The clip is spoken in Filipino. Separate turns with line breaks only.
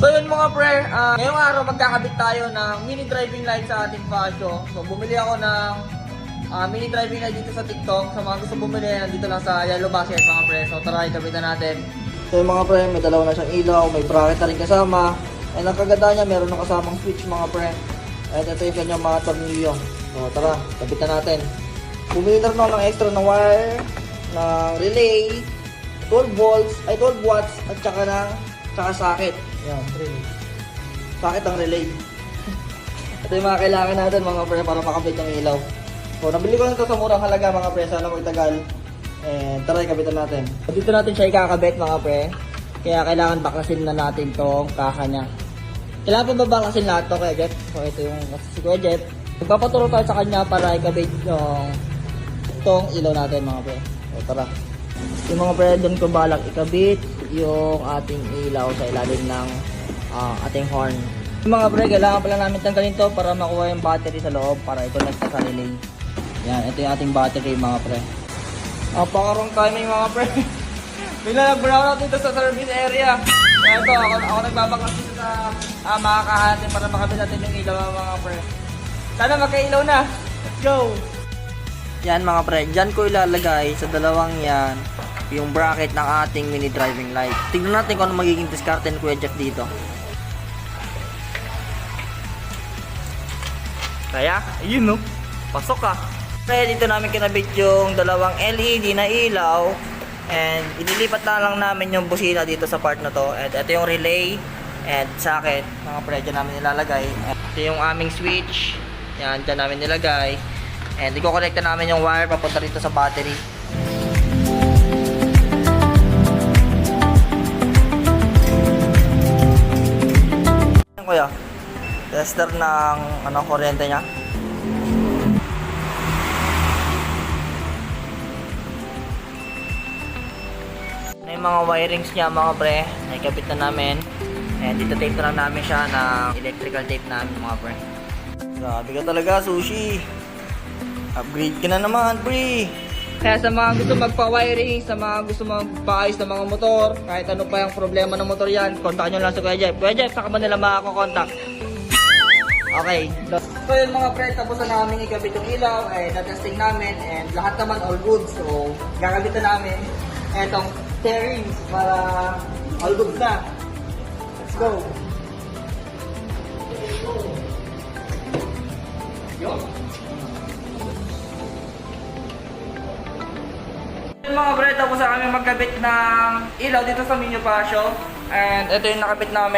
So yun mga pre, ngayong araw magkakabit tayo ng mini driving light sa ating Pasio. So bumili ako ng mini driving light dito sa TikTok. Sa mga gusto bumili, nandito lang sa Yellow Basket mga pre. So tara, ikabitan natin. So yung mga pre, may dalawa na siyang ilaw, may bracket na rin kasama. And ang kaganda niya, meron na kasamang switch mga pre. At ito yung kanyang mga tornilyo. So tara, kabitan natin. Bumili na rin ako ng extra na wire, ng relay, 12 volts, ay 12 watts, at saka socket. Yan, relay. Socket ang relay. Ito yung mga kailangan natin mga pre para makabit yung ilaw. So nabili ko lang ito sa murang halaga mga pre, sana magtagal. And tara, ikabitan natin. So, dito natin siya ikakabit mga pre. Kaya kailangan baklasin na natin tong kaka niya. Kailangan pa ba baklasin lahat to Kuya Jeff? So ito yung si Kuya Jeff. Magpapaturo tayo sa kanya para ikabit yung itong ilaw natin mga pre. So tara. Yung mga pre, doon ko balak ikabit yung ating ilaw sa ilalim ng ating horn. Yung mga pre, kailangan pala namin tanggalin to para makuha yung battery sa loob para i-connect sa relay. Yan, ito yung ating battery mga pre. Pakarong timing mga pre. Bigla nag-brownout dito sa service area. Kaya ito, ako nagbabaklas dito sa mga kahatin para makabit natin yung ilaw mga pre. Sana magka-ilaw na. Let's go! Yan mga pre, dyan ko ilalagay sa dalawang yan yung bracket ng ating mini driving light. Tignan natin kung ano magiging diskarte ni Kuya Jeff dito. Kaya, ayun no, pasok ka. Kaya dito namin kinabit yung dalawang LED na ilaw. And ililipat na lang namin yung busina dito sa part na to. And ito yung relay and socket. Mga pre, dyan namin nilalagay. And ito yung aming switch. Yan, dyan namin nilagay. And i-connecta namin yung wire papunta rito sa battery. Yan kuya, tester ng kuryente niya. Yung mga wirings niya mga pre, nakikabit na namin. And dito tape na lang namin siya ng electrical tape namin mga pre. Grabe ka talaga, Sushi. Upgrade ka na naman, pre. Kaya sa mga gusto magpa-wiring, sa mga gusto magpa-ayos ng mga motor, kahit ano pa yung problema ng motor yan, kontakin nyo lang sa Kuya Jeff. Kuya Jeff, saka ba nila makakontakt? Okay. So yun mga pre, tapos na namin ikabit yung ilaw, na-testing namin, and lahat naman all good. So, gagabit na namin etong fairings para all good na. Let's go. Yo. Mga pre, tapos na kami magkabit ng ilaw dito sa Mini Pasio. And ito yung nakabit namin.